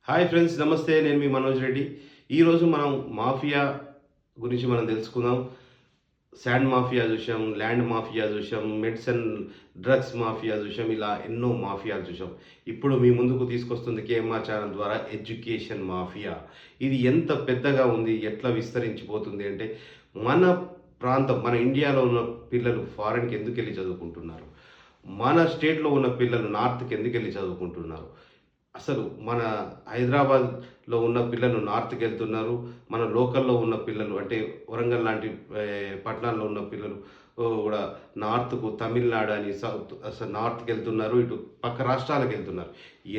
Hi friends, నమస్తే. నేను మీ మనోజ్ రెడ్డి. ఈరోజు మనం మాఫియా గురించి తెలుసుకుందాం. శాండ్ మాఫియా చూసాం, ల్యాండ్ మాఫియా చూసాం, మెడిసిన్ డ్రగ్స్ మాఫియా చూసాం, ఇలా ఎన్నో మాఫియాలు చూసాం. ఇప్పుడు మీ ముందుకు తీసుకొస్తుంది కేఎంఆర్ ఛానల్ ద్వారా ఎడ్యుకేషన్ మాఫియా. ఇది ఎంత పెద్దగా ఉంది, ఎట్లా విస్తరించిపోతుంది అంటే మన ప్రాంతం, మన ఇండియాలో ఉన్న పిల్లలు ఫారెన్కి ఎందుకు వెళ్ళి చదువుకుంటున్నారు, మన స్టేట్లో ఉన్న పిల్లలు నార్త్కి ఎందుకు వెళ్ళి చదువుకుంటున్నారు, అసలు మన హైదరాబాద్‌లో ఉన్న పిల్లలు నార్త్‌కి వెళ్తున్నారు. మన లోకల్‌లో ఉన్న పిల్లలు అంటే వరంగల్ లాంటి పట్టణాల్లో ఉన్న పిల్లలు గూడా నార్త్‌కు తమిళనాడు అని సౌత్ అసలు నార్త్‌కెళ్తున్నారు. ఇటు పక్క రాష్ట్రాలకెళ్తున్నారు.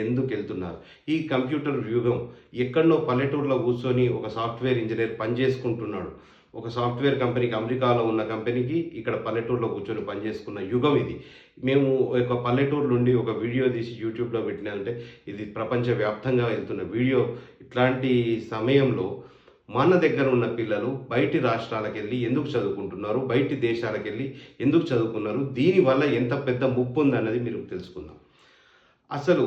ఎందుకెళ్తున్నారు? ఈ కంప్యూటర్ యుగం ఎక్కడనో పల్లెటూరులో కూర్చొని ఒక సాఫ్ట్‌వేర్ ఇంజినీర్ పని చేసుకుంటున్నాడు. ఒక సాఫ్ట్‌వేర్ కంపెనీకి, అమెరికాలో ఉన్న కంపెనీకి ఇక్కడ పల్లెటూరులో కూర్చొని పనిచేసుకున్న యుగం ఇది. మేము ఒక పల్లెటూరు నుండి ఒక వీడియో తీసి యూట్యూబ్‌లో పెట్టినామంటే ఇది ప్రపంచవ్యాప్తంగా వెళ్తున్న వీడియో. ఇట్లాంటి సమయంలో మన దగ్గర ఉన్న పిల్లలు బయటి రాష్ట్రాలకెళ్ళి ఎందుకు చదువుకుంటున్నారు? బయటి దేశాలకెళ్ళి ఎందుకు చదువుకున్నారు? దీనివల్ల ఎంత పెద్ద ముప్పుందన్నది మీరు తెలుసుకుందాం. అసలు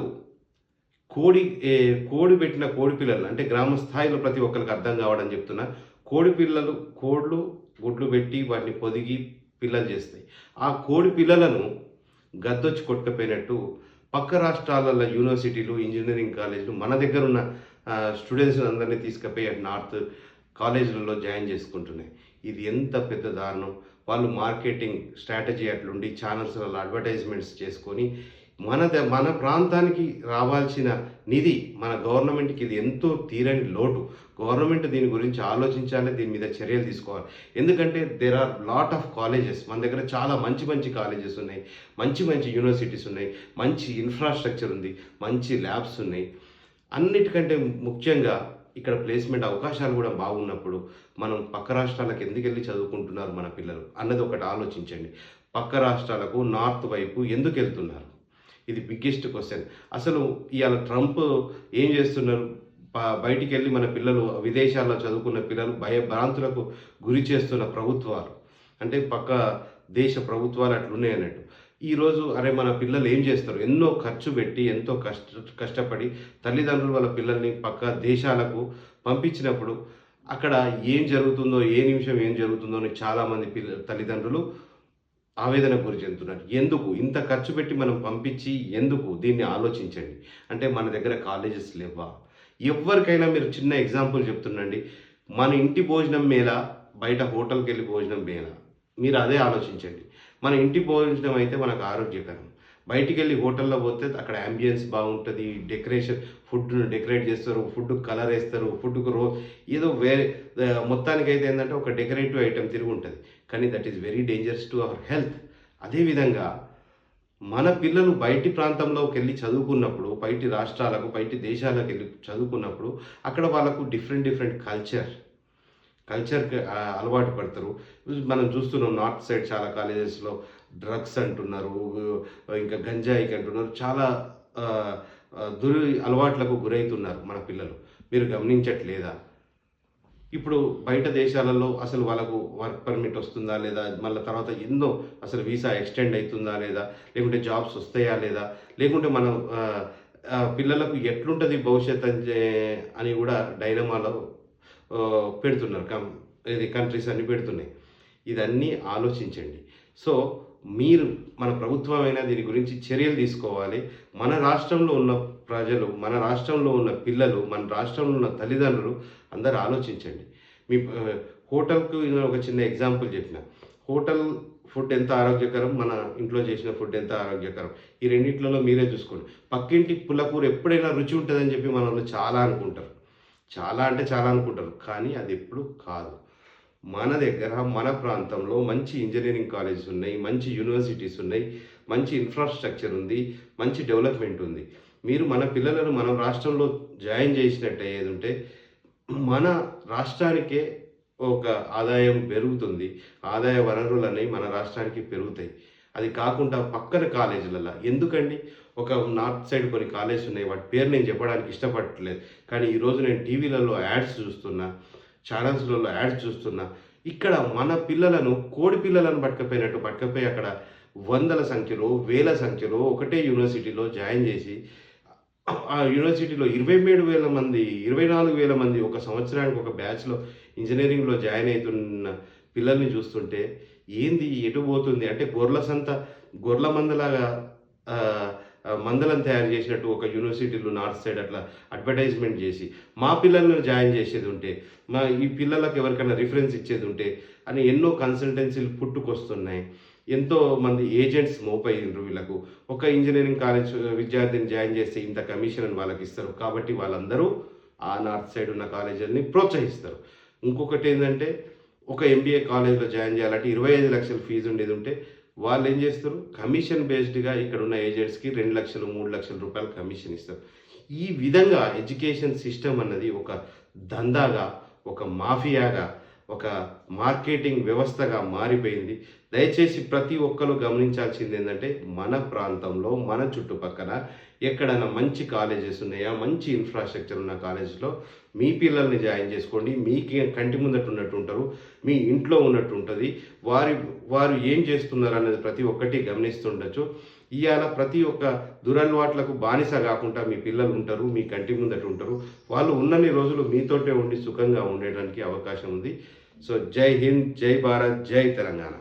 కోడి ఏ కోడి పెట్టిన కోడి పిల్లలు అంటే గ్రామ స్థాయిలో ప్రతి ఒక్కరికి అర్థం కావడం చెప్తున్నా. కోడి పిల్లలు కోళ్ళు గుడ్లు పెట్టి వాటిని పొదిగి పిల్లలు చేస్తాయి. ఆ కోడి పిల్లలను గద్దొచ్చి కొట్టుకుపోయినట్టు పక్క రాష్ట్రాలలో యూనివర్సిటీలు, ఇంజినీరింగ్ కాలేజీలు మన దగ్గర ఉన్న స్టూడెంట్స్ అందరినీ తీసుకుపోయి అటు నార్త్ కాలేజీలలో జాయిన్ చేసుకుంటున్నాయి. ఇది ఎంత పెద్ద దారుణం. వాళ్ళు మార్కెటింగ్ స్ట్రాటజీ అట్లుండి ఛానల్స్‌లలో అడ్వర్టైజ్మెంట్స్ చేసుకొని మన ప్రాంతానికి రావాల్సిన నిధి మన గవర్నమెంట్‌కి ఇది ఎంతో తీరని లోటు. గవర్నమెంట్ దీని గురించి ఆలోచించాలి. దీని మీద చర్యలు తీసుకోవాలి. ఎందుకంటే there are lot of colleges. మన దగ్గర చాలా మంచి మంచి కాలేజెస్ ఉన్నాయి. మంచి మంచి యూనివర్సిటీస్ ఉన్నాయి. మంచి ఇన్‌ఫ్రాస్ట్రక్చర్ ఉంది. మంచి ల్యాబ్స్ ఉన్నాయి. అన్నిటికంటే ముఖ్యంగా ఇక్కడ ప్లేస్‌మెంట్ అవకాశాలు కూడా బాగున్నప్పుడు మనం పక్క రాష్ట్రాలకు ఎందుకెళ్ళి చదువుకుంటున్నారు మన పిల్లలు అన్నది ఒకటి ఆలోచించండి. పక్క రాష్ట్రాలకు నార్త్ వైపు ఎందుకెళ్తున్నారు? ఇది బిగ్గెస్ట్ క్వెషన్. అసలు ఇయాల ట్రంప్ ఏం చేస్తున్నారు? బయటికెళ్ళి మన పిల్లలు విదేశాల్లో చదువుకున్న పిల్లలు భయభ్రాంతులకు గురి చేస్తున్న ప్రభుత్వాలు. అంటే పక్క దేశ ప్రభుత్వాలు అట్లున్నాయన్నట్టు. ఈరోజు అరే మన పిల్లలు ఏం చేస్తారు? ఎన్నో ఖర్చు పెట్టి, ఎంతో కష్టపడి తల్లిదండ్రులు వాళ్ళ పిల్లల్ని పక్క దేశాలకు పంపించినప్పుడు అక్కడ ఏం జరుగుతుందో, ఏ నిమిషం ఏం జరుగుతుందో అని చాలామంది తల్లిదండ్రులు ఆవేదనకు గురి చెందుతున్నారు. ఎందుకు? ఇంత ఖర్చు పెట్టి మనం పంపించి ఎందుకు? దీన్ని ఆలోచించండి. అంటే మన దగ్గర కాలేజెస్ లేవా? ఎవ్వరికైనా మీరు చిన్న ఎగ్జాంపుల్ చెప్తున్నాండి. మన ఇంటి భోజనం మేలా? బయట హోటల్‌కెళ్ళి భోజనం మేలా? మీరు అదే ఆలోచించండి. మన ఇంటి భోజనం అయితే మనకు ఆరోగ్యకరం. బయటికెళ్ళి హోటల్‌లో పోతే అక్కడ యాంబియన్స్ బాగుంటది. ఫుడ్‌ని డెకరేట్ చేస్తారు. ఫుడ్‌కి కలర్ ఏస్తారు. ఫుడ్‌కి ఏదో వేరే మొత్తానికైతే ఏందంటే ఒక డెకరేటివ్ ఐటెమ్ తిరుగుంటది. కానీ that is very dangerous to our health. అదేవిధంగా మన పిల్లలు బయటి ప్రాంతంలోకెళ్ళి చదువుకున్నప్పుడు, బయటి రాష్ట్రాలకు, బయటి దేశాలకెళ్ళి చదువుకున్నప్పుడు అక్కడ వాళ్ళకు డిఫరెంట్ డిఫరెంట్ కల్చర్‌కి అలవాటు పడతారు. మనం చూస్తున్నాం నార్త్ సైడ్ చాలా కాలేజెస్‌లో డ్రగ్స్ అంటున్నారు. ఇంకా గంజాయికి అంటున్నారు. చాలా ఆహ్, ఆహ్, అలవాట్లకు గురైతున్నారు మన పిల్లలు. మీరు గమనించట్లేదా? ఇప్పుడు బయట దేశాలలో అసలు వాళ్ళకు వర్క్ పర్మిట్ వస్తుందా లేదా? మళ్ళా తర్వాత ఎన్నో అసలు వీసా ఎక్స్టెండ్ అయితుందా లేదా? లేకుంటే జాబ్స్ వస్తాయా లేదా? లేకుంటే మనం పిల్లలకు ఎట్లుంటది భవిష్యత్ అని కూడా డైలమాలో పెడుతున్నారు. ఇది కంట్రీస్ అన్నీ పెడుతున్నాయి. ఇదన్నీ ఆలోచించండి. సో, మీరు మన ప్రభుత్వమైనా దీని గురించి చర్యలు తీసుకోవాలి. మన రాష్ట్రంలో ఉన్న ప్రజలు, మన రాష్ట్రంలో ఉన్న పిల్లలు, మన రాష్ట్రంలో ఉన్న తల్లిదండ్రులు అందరూ ఆలోచించండి. మీ హోటల్‌కు నేను ఒక చిన్న ఎగ్జాంపుల్ చెప్పిన. హోటల్ ఫుడ్ ఎంత ఆరోగ్యకరం, మన ఇంట్లో చేసిన ఫుడ్ ఎంత ఆరోగ్యకరం. ఈ రెండిట్లలో మీరే చూసుకోండి. పక్కింటి పుల్లకూర ఎప్పుడైనా రుచి ఉంటదని చెప్పి మనోళ్ళు చాలా అనుకుంటారు. చాలా అంటే చాలా అనుకుంటారు. కానీ అది ఎప్పుడు కాదు. మన దగ్గర, మన ప్రాంతంలో మంచి ఇంజినీరింగ్ కాలేజెస్ ఉన్నాయి. మంచి యూనివర్సిటీస్ ఉన్నాయి. మంచి ఇన్‌ఫ్రాస్ట్రక్చర్ ఉంది. మంచి డెవలప్‌మెంట్ ఉంది. మీరు మన పిల్లలను మన రాష్ట్రంలో జాయిన్ చేసినట్టయ్యేదుంటే మన రాష్ట్రానికే ఒక ఆదాయం పెరుగుతుంది. ఆదాయ వనరులనేవి మన రాష్ట్రానికి పెరుగుతాయి. అది కాకుండా పక్కన కాలేజీలల్ల ఎందుకండి? ఒక నార్త్ సైడ్ కొన్ని కాలేజెస్ ఉన్నాయి. వాటి పేరు నేను చెప్పడానికి ఇష్టపడట్లేదు. కానీ ఈరోజు నేను టీవీలలో యాడ్స్ చూస్తున్నా. ఛానల్స్‌లలో యాడ్స్ చూస్తున్నా. ఇక్కడ మన పిల్లలను కోడి పిల్లలను పట్టుకపోయినట్టు పట్టుకపోయి అక్కడ వందల సంఖ్యలో, వేల సంఖ్యలో ఒకటే యూనివర్సిటీలో జాయిన్ చేసి ఆ యూనివర్సిటీలో 27,000 మంది, 24,000 మంది ఒక సంవత్సరానికి ఒక బ్యాచ్‌లో ఇంజినీరింగ్‌లో జాయిన్ అయితున్న పిల్లల్ని చూస్తుంటే, ఏంది ఎటు పోతుంది? అంటే గొర్ల మందలాగా ఆహ్, మందలను తయారు చేసినట్టు ఒక యూనివర్సిటీలో నార్త్ సైడ్ అట్లా అడ్వర్టైజ్‌మెంట్ చేసి, మా పిల్లల్ని జాయిన్ చేసేదుంటే, ఈ పిల్లలకి ఎవరికైనా రిఫరెన్స్ ఇచ్చేదుంటే అని ఎన్నో కన్సల్టెన్సీలు పుట్టుకొస్తున్నాయి. ఎంతో మంది ఏజెంట్స్ మోపయ్యిండ్రు వీళ్ళకు. ఒక ఇంజినీరింగ్ కాలేజ్ విద్యార్థిని జాయిన్ చేస్తే ఇంత కమిషన్ అని వాళ్ళకిస్తారు. కాబట్టి వాళ్ళందరూ ఆ నార్త్ సైడ్ ఉన్న కాలేజీలని ప్రోత్సహిస్తారు. ఇంకొకటేందంటే ఒక ఎంబీఏ కాలేజ్‌లో జాయిన్ చేయాలంటే 25,00,000 ఫీజు ఉండేదుంటే వాళ్ళేం చేస్తారు? కమిషన్ బేస్డ్‌గా ఇక్కడున్న ఏజెంట్స్‌కి 2,00,000, 3,00,000 రూపాయలు కమిషన్ ఇస్తారు. ఈ విధంగా ఎడ్యుకేషన్ సిస్టమ్ అన్నది ఒక దందాగా, ఒక మాఫియాగా, ఒక మార్కెటింగ్ వ్యవస్థగా మారిపోయింది. దయచేసి ప్రతి ఒక్కరు గమనించాల్సిందేందంటే, మన ప్రాంతంలో, మన చుట్టుపక్కల ఎక్కడైనా మంచి కాలేజెస్ ఉన్నాయా? మంచి ఇన్‌ఫ్రాస్ట్రక్చర్ ఉన్న కాలేజ్‌లో మీ పిల్లల్ని జాయిన్ చేసుకోండి. మీకే కంటి ముందట ఉన్నట్టుంటారు. మీ ఇంట్లో ఉన్నట్టుంటది. వారు ఏం చేస్తున్నారనేది ప్రతి ఒక్కటి గమనిస్తుండొచ్చు. ఇయాల ప్రతి ఒక్క దురలవాట్లకు బానిస గాకుండా మీ పిల్లలుంటరు. మీ కంటి ముందట ఉంటారు. వాళ్ళు ఉన్నన్ని రోజులు మీతోటే ఉండి సుఖంగా ఉండడానికి అవకాశం ఉంది. సో, జై హింద్, జై భారత్, జై తెలంగాణ.